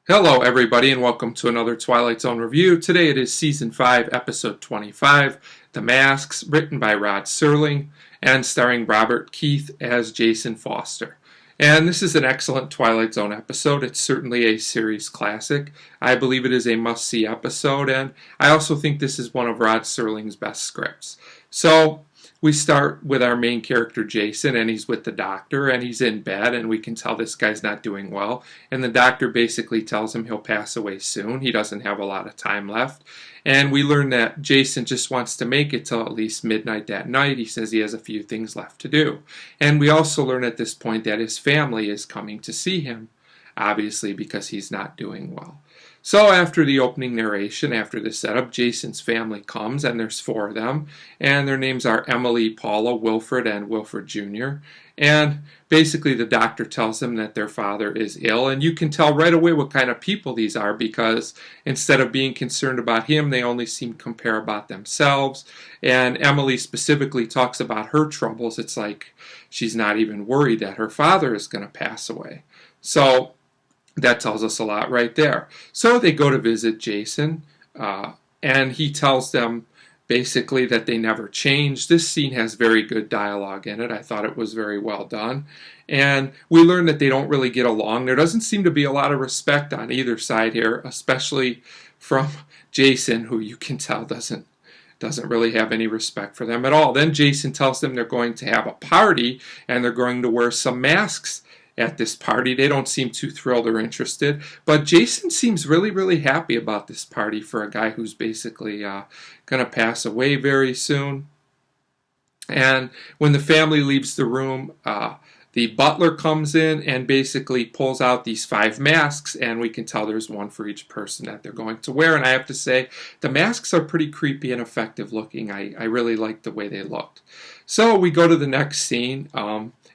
Hello, everybody, and welcome to another Twilight Zone review. Today it is Season 5, Episode 25, The Masks, written by Rod Serling and starring Robert Keith as Jason Foster. And this is an excellent Twilight Zone episode. It's certainly a series classic. I believe it is a must-see episode, and I also think this is one of Rod Serling's best scripts. So, we start with our main character Jason, and he's with the doctor, and he's in bed, and we can tell this guy's not doing well. And the doctor basically tells him he'll pass away soon. He doesn't have a lot of time left. And we learn that Jason just wants to make it till at least midnight that night. He says he has a few things left to do. And we also learn at this point that his family is coming to see him, obviously because he's not doing well. So after the opening narration, after the setup, Jason's family comes, and there's four of them, and their names are Emily, Paula, Wilfred, and Wilfred Jr., and basically the doctor tells them that their father is ill, and you can tell right away what kind of people these are, because instead of being concerned about him, they only seem to care about themselves, and Emily specifically talks about her troubles. It's like she's not even worried that her father is going to pass away. So that tells us a lot right there. So they go to visit Jason, and he tells them basically that they never changed. This scene has very good dialogue in it. I thought it was very well done. And we learn that they don't really get along. There doesn't seem to be a lot of respect on either side here, especially from Jason, who you can tell doesn't really have any respect for them at all. Then Jason tells them they're going to have a party, and they're going to wear some masks at this party. They don't seem too thrilled or interested, but Jason seems really, really happy about this party for a guy who's basically going to pass away very soon. And when the family leaves the room, the butler comes in and basically pulls out these 5 masks, and we can tell there's one for each person that they're going to wear. And I have to say, the masks are pretty creepy and effective looking. I really liked the way they looked. So we go to the next scene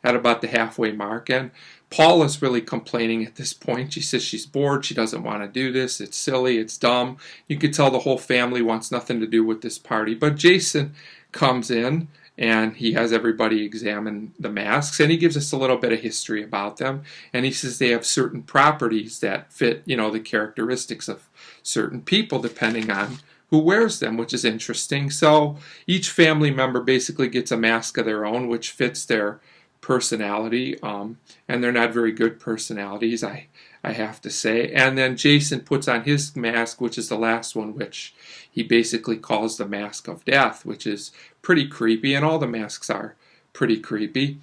at about the halfway mark, and Paula's really complaining at this point. She says she's bored, she doesn't want to do this, it's silly, it's dumb. You can tell the whole family wants nothing to do with this party. But Jason comes in, and he has everybody examine the masks, and he gives us a little bit of history about them, and he says they have certain properties that fit, the characteristics of certain people depending on who wears them, which is interesting. So each family member basically gets a mask of their own, which fits their personality, and they're not very good personalities, I have to say. And then Jason puts on his mask, which is the last one, which he basically calls the mask of death, which is pretty creepy, and all the masks are pretty creepy.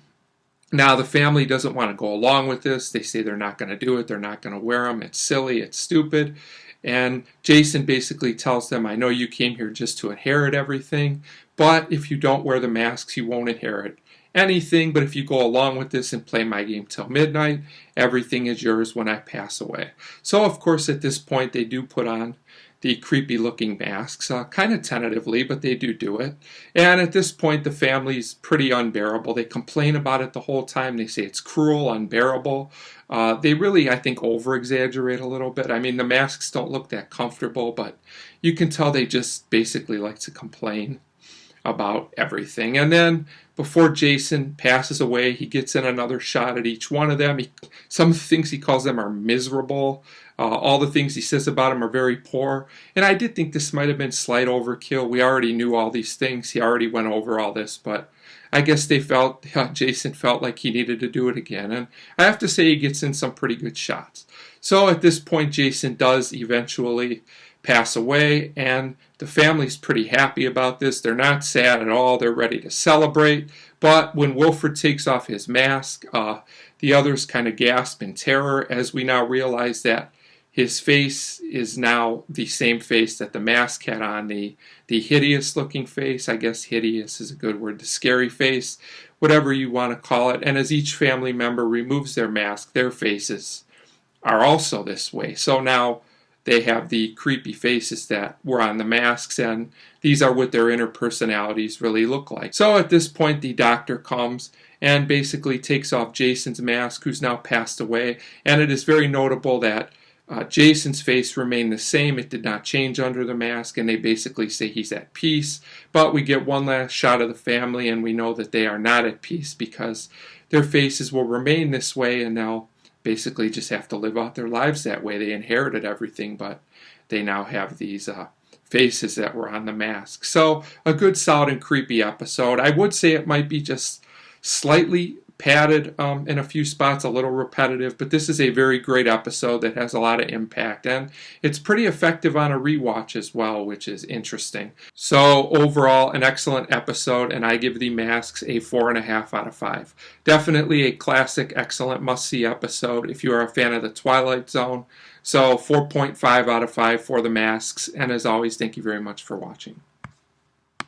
Now, the family doesn't want to go along with this. They say they're not going to do it, they're not going to wear them, it's silly, it's stupid. And Jason basically tells them, I know you came here just to inherit everything, but if you don't wear the masks, you won't inherit anything. But if you go along with this and play my game till midnight, everything is yours when I pass away. So, of course, at this point, they do put on the creepy-looking masks, kind of tentatively, but they do it. And at this point, the family's pretty unbearable. They complain about it the whole time. They say it's cruel, unbearable. They really, I think, over-exaggerate a little bit. I mean, the masks don't look that comfortable, but you can tell they just basically like to complain about everything. And then before Jason passes away, he gets in another shot at each one of them. Some of the things he calls them are miserable. All the things he says about them are very poor. And I did think this might have been slight overkill. We already knew all these things. He already went over all this, but I guess Jason felt like he needed to do it again. And I have to say he gets in some pretty good shots. So at this point, Jason does eventually pass away, and the family's pretty happy about this. They're not sad at all. They're ready to celebrate. But when Wilfred takes off his mask, the others kind of gasp in terror as we now realize that his face is now the same face that the mask had on, the hideous-looking face. I guess hideous is a good word. The scary face, whatever you want to call it. And as each family member removes their mask, their faces are also this way. So now they have the creepy faces that were on the masks, and these are what their inner personalities really look like. So at this point, the doctor comes and basically takes off Jason's mask, who's now passed away. And it is very notable that Jason's face remained the same. It did not change under the mask, and they basically say he's at peace. But we get one last shot of the family, and we know that they are not at peace because their faces will remain this way, and they'll basically just have to live out their lives that way. They inherited everything, but they now have these faces that were on the mask. So a good, solid, and creepy episode. I would say it might be just slightly padded in a few spots, a little repetitive, but this is a very great episode that has a lot of impact, and it's pretty effective on a rewatch as well, which is interesting. So overall, an excellent episode, and I give The Masks a 4.5 out of 5. Definitely a classic, excellent, must-see episode if you are a fan of the Twilight Zone. So 4.5 out of 5 for The Masks, and as always, thank you very much for watching.